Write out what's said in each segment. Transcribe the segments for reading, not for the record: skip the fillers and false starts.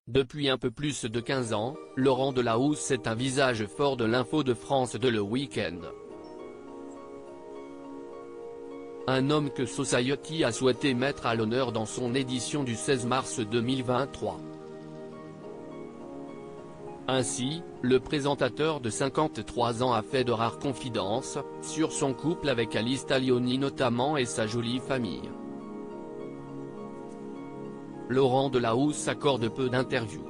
Depuis un peu plus de 15 ans, Laurent Delahousse est un visage fort de l'info de France de Le Week-end. Un homme que Society a souhaité mettre à l'honneur dans son édition du 16 mars 2023. Ainsi, le présentateur de 53 ans a fait de rares confidences, sur son couple avec Alice Taglioni notamment et sa jolie famille. Laurent Delahousse accorde peu d'interviews.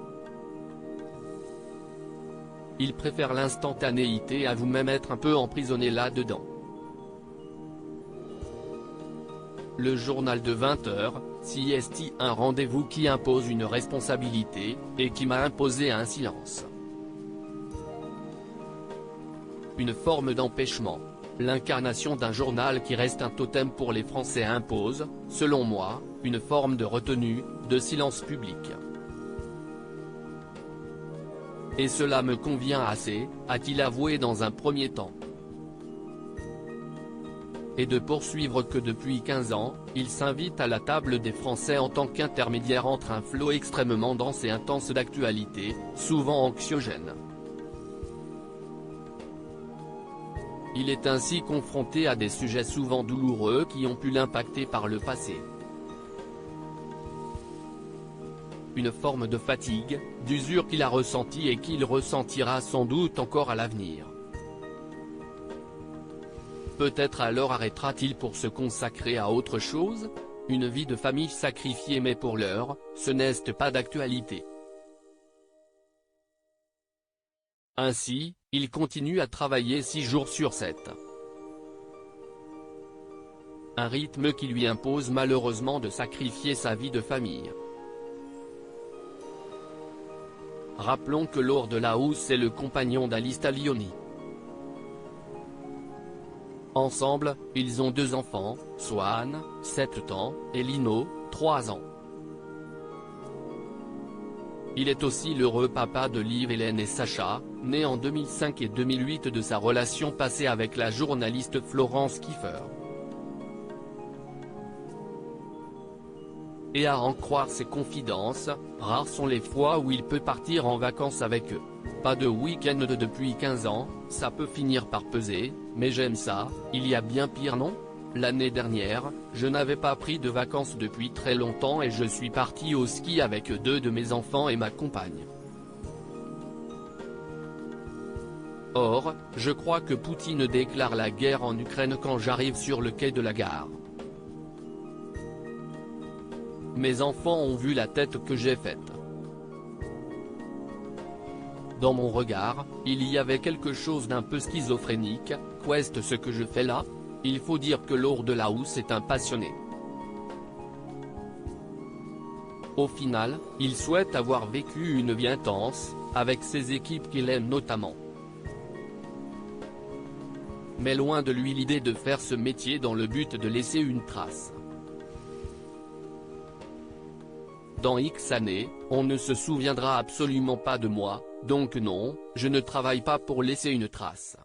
Il préfère l'instantanéité à vous-même être un peu emprisonné là-dedans. Le journal de 20h, CST, un rendez-vous qui impose une responsabilité, et qui m'a imposé un silence. Une forme d'empêchement. L'incarnation d'un journal qui reste un totem pour les Français impose, selon moi, une forme de retenue, de silence public. Et cela me convient assez, a-t-il avoué dans un premier temps. Et de poursuivre que depuis 15 ans, il s'invite à la table des Français en tant qu'intermédiaire entre un flot extrêmement dense et intense d'actualité, souvent anxiogène. Il est ainsi confronté à des sujets souvent douloureux qui ont pu l'impacter par le passé. Une forme de fatigue, d'usure qu'il a ressentie et qu'il ressentira sans doute encore à l'avenir. Peut-être alors arrêtera-t-il pour se consacrer à autre chose ? Une vie de famille sacrifiée, mais pour l'heure, ce n'est pas d'actualité. Ainsi, il continue à travailler 6 jours sur 7. Un rythme qui lui impose malheureusement de sacrifier sa vie de famille. Rappelons que Laurent Delahousse est le compagnon d'Alice Taglioni. Ensemble, ils ont 2 enfants, Swan, 7 ans, et Lino, 3 ans. Il est aussi l'heureux papa de Liv, Hélène et Sacha, nés en 2005 et 2008 de sa relation passée avec la journaliste Florence Kieffer. Et à en croire ses confidences, rares sont les fois où il peut partir en vacances avec eux. Pas de week-end depuis 15 ans, ça peut finir par peser, mais j'aime ça, il y a bien pire non ? L'année dernière, je n'avais pas pris de vacances depuis très longtemps et je suis parti au ski avec 2 de mes enfants et ma compagne. Or, je crois que Poutine déclare la guerre en Ukraine quand j'arrive sur le quai de la gare. Mes enfants ont vu la tête que j'ai faite. Dans mon regard, il y avait quelque chose d'un peu schizophrénique. Qu'est-ce ce que je fais là ? Il faut dire que Laurent Delahousse est un passionné. Au final, il souhaite avoir vécu une vie intense, avec ses équipes qu'il aime notamment. Mais loin de lui l'idée de faire ce métier dans le but de laisser une trace. Dans X années, on ne se souviendra absolument pas de moi, donc non, je ne travaille pas pour laisser une trace.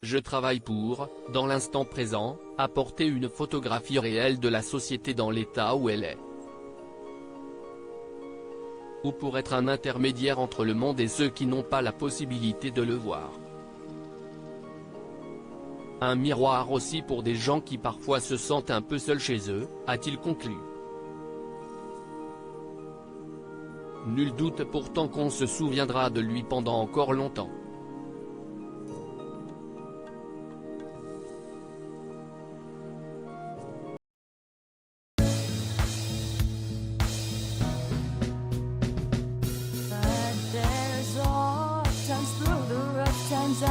Je travaille pour, dans l'instant présent, apporter une photographie réelle de la société dans l'état où elle est. Ou pour être un intermédiaire entre le monde et ceux qui n'ont pas la possibilité de le voir. Un miroir aussi pour des gens qui parfois se sentent un peu seuls chez eux, a-t-il conclu. Nul doute pourtant qu'on se souviendra de lui pendant encore longtemps. But there's all times through the rough times